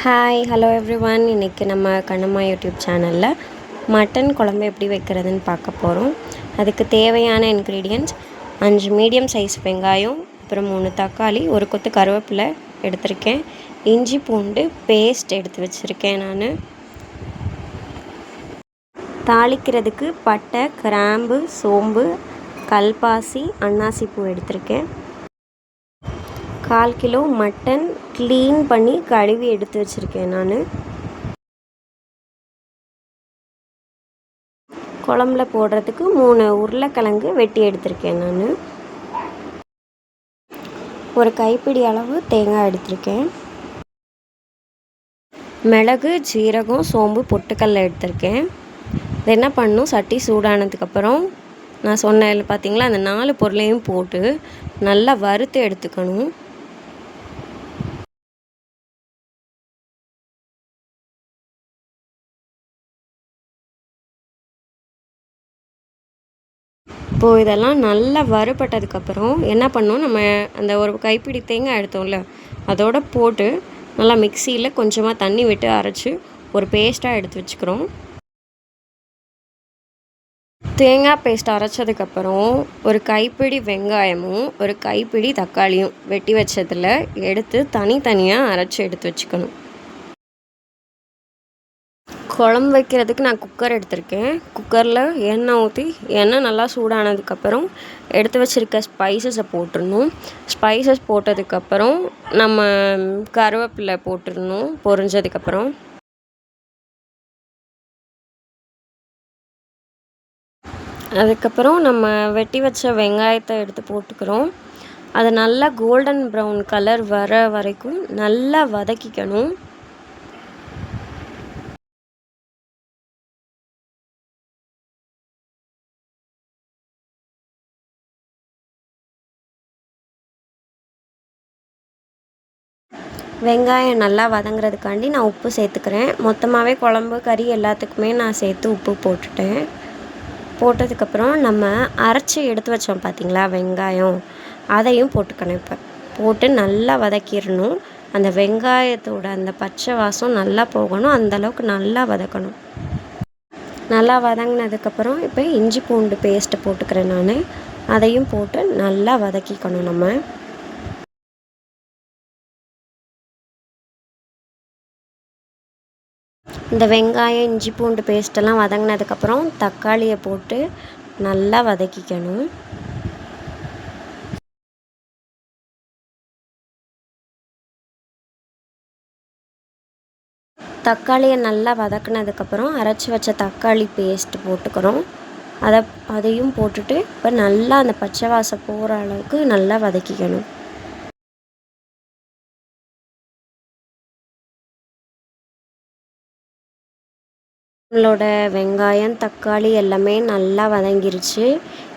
Hi hello everyone. இன்றைக்கி நம்ம Kannamma YouTube சேனலில் மட்டன் குழம்பு எப்படி வைக்கிறதுன்னு பார்க்க போகிறோம். அதுக்கு தேவையான இன்க்ரீடியன்ட்ஸ் 5 மீடியம் சைஸ் வெங்காயம், அப்புறம் 3 தக்காளி, ஒரு கொத்து கருவேப்பிலை எடுத்திருக்கேன். இஞ்சி பூண்டு பேஸ்ட் எடுத்து வச்சுருக்கேன். நான் தாளிக்கிறதுக்கு பட்டை, கிராம்பு, சோம்பு, கல்பாசி, அன்னாசி பூ எடுத்திருக்கேன். 1/4 கிலோ மட்டன் க்ளீன் பண்ணி கழுவி எடுத்து வச்சுருக்கேன். நான் குழம்புல போடுறதுக்கு 3 உருளைக்கிழங்கு வெட்டி எடுத்திருக்கேன். நான் ஒரு கைப்பிடி அளவு தேங்காய் எடுத்திருக்கேன். மிளகு, ஜீரகம், சோம்பு, பொட்டுக்கல்ல எடுத்திருக்கேன். இது என்ன பண்ணணும், சட்டி சூடானதுக்கப்புறம் நான் சொன்னேன் பார்த்தீங்களா, அந்த 4 பொருளையும் போட்டு நல்லா வறுத்து எடுத்துக்கணும். இப்போது இதெல்லாம் நல்லா வறுபட்டதுக்கப்புறம் என்ன பண்ணணும், நம்ம அந்த ஒரு கைப்பிடி தேங்காய் எடுத்தோம்ல அதோடு போட்டு நல்லா மிக்சியில் கொஞ்சமாக தண்ணி விட்டு அரைச்சி ஒரு பேஸ்ட்டாக எடுத்து வச்சுக்கிறோம். தேங்காய் பேஸ்ட் அரைச்சதுக்கப்புறம் ஒரு கைப்பிடி வெங்காயமும் ஒரு கைப்பிடி தக்காளியும் வெட்டி வச்சதில் எடுத்து தனித்தனியாக அரைச்சி எடுத்து வச்சுக்கணும். குழம்பு வைக்கிறதுக்கு நான் குக்கர் எடுத்திருக்கேன். குக்கரில் எண்ணெய் ஊற்றி எண்ணெய் நல்லா சூடானதுக்கப்புறம் எடுத்து வச்சுருக்க ஸ்பைசஸை போட்டுடணும். ஸ்பைசஸ் போட்டதுக்கப்புறம் நம்ம கருவேப்பிலை போட்டுடணும். பொரிஞ்சதுக்கப்புறம் அதுக்கப்புறம் நம்ம வெட்டி வச்ச வெங்காயத்தை எடுத்து போட்டுக்கிறோம். அதை நல்லா கோல்டன் ப்ரௌன் கலர் வர வரைக்கும் நல்லா வதக்கிக்கணும். வெங்காயம் நல்லா வதங்குறதுக்காண்டி நான் உப்பு சேர்த்துக்கிறேன். மொத்தமாகவே குழம்பு கறி எல்லாத்துக்குமே நான் சேர்த்து உப்பு போட்டுட்டேன். போட்டதுக்கப்புறம் நம்ம அரைச்சி எடுத்து வச்சோம் பார்த்திங்களா வெங்காயம், அதையும் போட்டுக்கணும். இப்போ போட்டு நல்லா வதக்கிடணும். அந்த வெங்காயத்தோட அந்த பச்சை வாசம் நல்லா போகணும். அந்தளவுக்கு நல்லா வதக்கணும். நல்லா வதங்கினதுக்கப்புறம் இப்போ இஞ்சி பூண்டு பேஸ்ட்டு போட்டுக்கிறேன். நான் அதையும் போட்டு நல்லா வதக்கிக்கணும். நம்ம இந்த வெங்காயம் இஞ்சி பூண்டு பேஸ்ட்டெல்லாம் வதங்கினதுக்கப்புறம் தக்காளியை போட்டு நல்லா வதக்கிக்கணும். தக்காளியை நல்லா வதக்கினதுக்கப்புறம் அரைச்சி வச்ச தக்காளி பேஸ்ட் போட்டுக்கிறோம். அதையும் போட்டுட்டு இப்போ நல்லா அந்த பச்சை வாசம் போகிற அளவுக்கு நல்லா வதக்கிக்கணும். நம்மளோட வெங்காயம் தக்காளி எல்லாமே நல்லா வதங்கிருச்சு.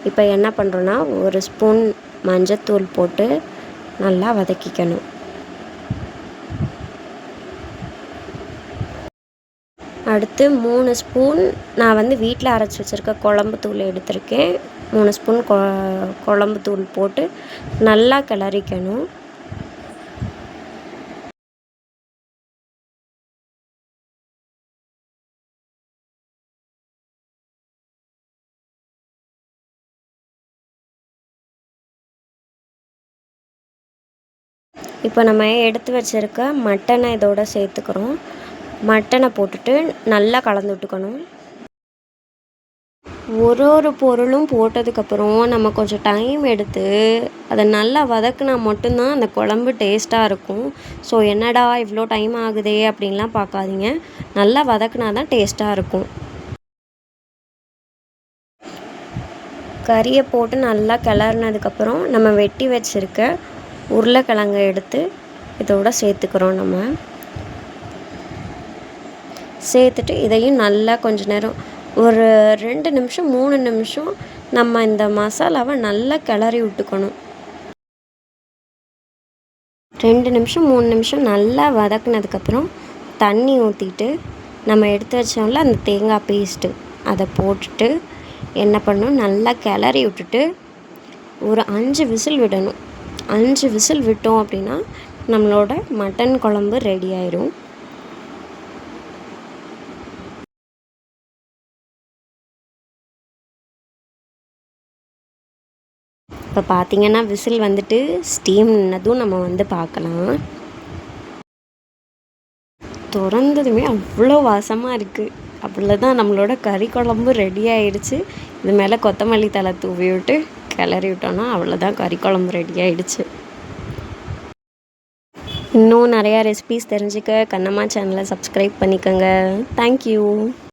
இப்போ என்ன பண்ணுறோன்னா, ஒரு ஸ்பூன் மஞ்சத்தூள் போட்டு நல்லா வதக்கிக்கணும். அடுத்து 3 ஸ்பூன் நான் வீட்டில் அரைச்சி வச்சுருக்க குழம்பு தூள் எடுத்திருக்கேன். 3 ஸ்பூன் குழம்பு தூள் போட்டு நல்லா கிளறிக்கணும். இப்போ நம்ம எடுத்து வச்சுருக்க மட்டனை இதோட சேர்த்துக்கிறோம். மட்டனை போட்டுட்டு நல்லா கலந்து விட்டுக்கணும். ஒரு பொருளும் போட்டதுக்கப்புறம் நம்ம கொஞ்சம் டைம் எடுத்து அதை நல்லா வதக்குனா மட்டும்தான் அந்த குழம்பு டேஸ்ட்டாக இருக்கும். ஸோ என்னடா இவ்வளோ டைம் ஆகுதே அப்படின்லாம் பார்க்காதீங்க. நல்லா வதக்குனா தான் டேஸ்ட்டாக இருக்கும். கறியை போட்டு நல்லா கிளறினதுக்கப்புறம் நம்ம வெட்டி வச்சுருக்க உருளைக்கிழங்கை எடுத்து இதோட சேர்த்துக்கிறோம். நம்ம சேர்த்துட்டு இதையும் நல்லா கொஞ்ச நேரம் ஒரு 2 நிமிஷம் 3 நிமிஷம் நம்ம இந்த மசாலாவை நல்லா கிளறி விட்டுக்கணும். 2 நிமிஷம் 3 நிமிஷம் நல்லா வதக்குனதுக்கப்புறம் தண்ணி ஊற்றிட்டு நம்ம எடுத்து வச்சோம்ல அந்த தேங்காய் பேஸ்ட்டு அதை போட்டுட்டு என்ன பண்ணணும், நல்லா கிளறி விட்டுட்டு ஒரு 5 விசில் விடணும். 5 விசில் விட்டோம் அப்படின்னா நம்மளோட மட்டன் குழம்பு ரெடி ஆயிடும். இப்போ பார்த்தீங்கன்னா விசில் வந்துட்டு ஸ்டீம் நின்னதும் நம்ம வந்து பார்க்கலாம். திறந்ததுமே அவ்வளோ வாசமாக இருக்குது. அவ்வளோதான், நம்மளோட கறி குழம்பு ரெடி ஆயிடுச்சு. இது மேலே கொத்தமல்லி தழை தூவி விட்டு கிளறி விட்டோன்னா அவ்வளோதான், கறி குழம்பு ரெடி ஆயிடுச்சு. இன்னும் நிறையா ரெசிபீஸ் தெரிஞ்சுக்க கண்ணம்மா சேனலை சப்ஸ்கிரைப் பண்ணிக்கோங்க. தேங்க்யூ.